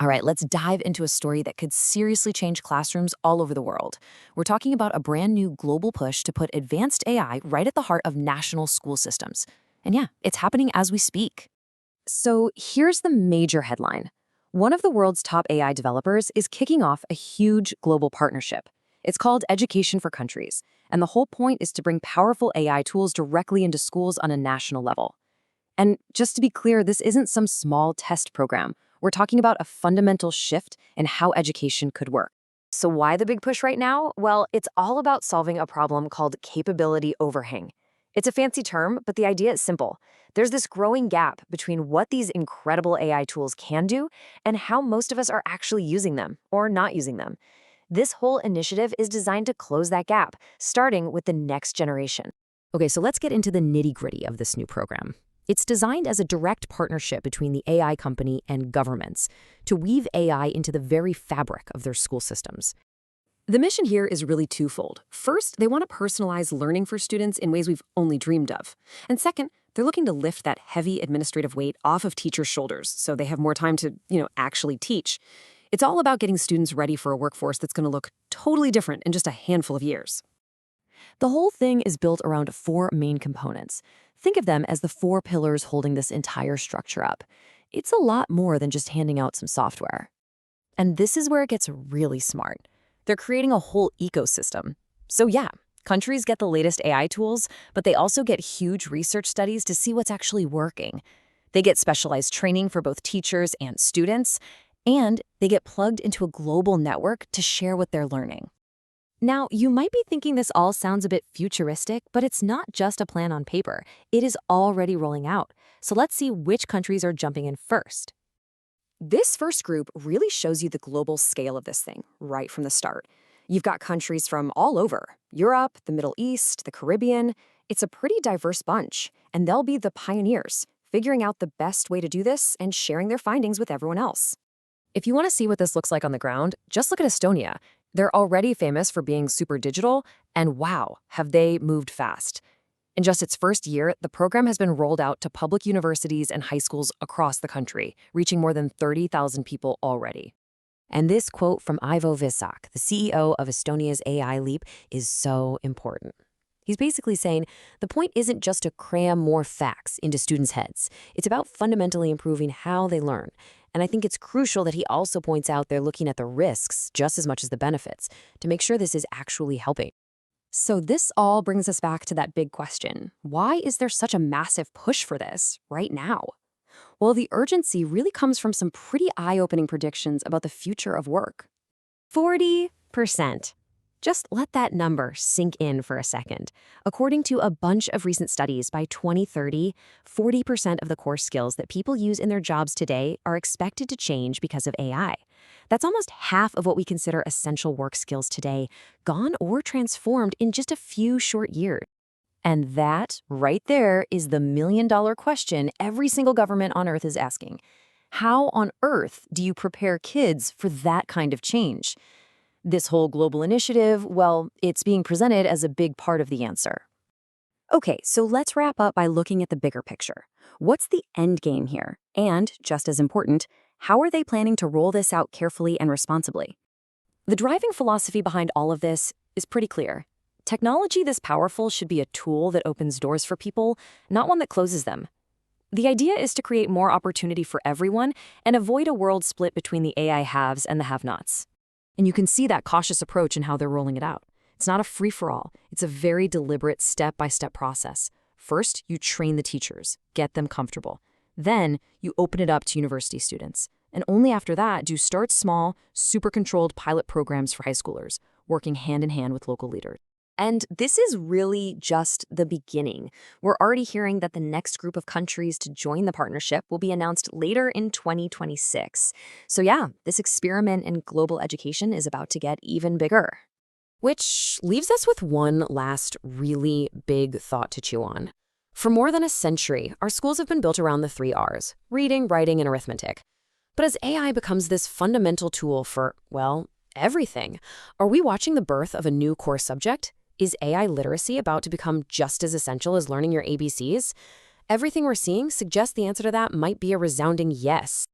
All right, let's dive into a story that could seriously change classrooms all over the world. We're talking about a brand new global push to put advanced AI right at the heart of national school systems. And yeah, it's happening as we speak. So here's the major headline. One of the world's top AI developers is kicking off a huge global partnership. It's called Education for Countries, and the whole point is to bring powerful AI tools directly into schools on a national level. And just to be clear, this isn't some small test program. We're talking about a fundamental shift in how education could work. So why the big push right now? Well, it's all about solving a problem called capability overhang. It's a fancy term, but the idea is simple. There's this growing gap between what these incredible AI tools can do and how most of us are actually using them or not using them. This whole initiative is designed to close that gap, starting with the next generation. Okay, so let's get into the nitty-gritty of this new program. It's designed as a direct partnership between the AI company and governments to weave AI into the very fabric of their school systems. The mission here is really twofold. First, they want to personalize learning for students in ways we've only dreamed of. And second, they're looking to lift that heavy administrative weight off of teachers' shoulders so they have more time to, actually teach. It's all about getting students ready for a workforce that's going to look totally different in just a handful of years. The whole thing is built around four main components. Think of them as the four pillars holding this entire structure up. It's a lot more than just handing out some software. And this is where it gets really smart. They're creating a whole ecosystem. So yeah, countries get the latest AI tools, but they also get huge research studies to see what's actually working. They get specialized training for both teachers and students, and they get plugged into a global network to share what they're learning. Now, you might be thinking this all sounds a bit futuristic, but it's not just a plan on paper. It is already rolling out. So let's see which countries are jumping in first. This first group really shows you the global scale of this thing right from the start. You've got countries from all over, Europe, the Middle East, the Caribbean. It's a pretty diverse bunch, and they'll be the pioneers, figuring out the best way to do this and sharing their findings with everyone else. If you want to see what this looks like on the ground, just look at Estonia. They're already famous for being super digital, and wow, have they moved fast. In just its first year, the program has been rolled out to public universities and high schools across the country, reaching more than 30,000 people already. And this quote from Ivo Visak, the CEO of Estonia's AI Leap, is so important. He's basically saying the point isn't just to cram more facts into students' heads. It's about fundamentally improving how they learn. And I think it's crucial that he also points out they're looking at the risks just as much as the benefits to make sure this is actually helping. So this all brings us back to that big question. Why is there such a massive push for this right now? Well, the urgency really comes from some pretty eye-opening predictions about the future of work. 40%. Just let that number sink in for a second. According to a bunch of recent studies, by 2030, 40% of the core skills that people use in their jobs today are expected to change because of AI. That's almost half of what we consider essential work skills today, gone or transformed in just a few short years. And that, right there, is the million-dollar question every single government on Earth is asking. How on earth do you prepare kids for that kind of change? This whole global initiative, well, it's being presented as a big part of the answer. Okay, so let's wrap up by looking at the bigger picture. What's the end game here? And, just as important, how are they planning to roll this out carefully and responsibly? The driving philosophy behind all of this is pretty clear. Technology this powerful should be a tool that opens doors for people, not one that closes them. The idea is to create more opportunity for everyone and avoid a world split between the AI haves and the have-nots. And you can see that cautious approach in how they're rolling it out. It's not a free-for-all. It's a very deliberate step-by-step process. First, you train the teachers, get them comfortable. Then, you open it up to university students. And only after that do you start small, super-controlled pilot programs for high schoolers, working hand-in-hand with local leaders. And this is really just the beginning. We're already hearing that the next group of countries to join the partnership will be announced later in 2026. So yeah, this experiment in global education is about to get even bigger. Which leaves us with one last really big thought to chew on. For more than a century, our schools have been built around the 3 R's: reading, writing, and arithmetic. But as AI becomes this fundamental tool for, well, everything, are we watching the birth of a new core subject? Is AI literacy about to become just as essential as learning your ABCs? Everything we're seeing suggests the answer to that might be a resounding yes.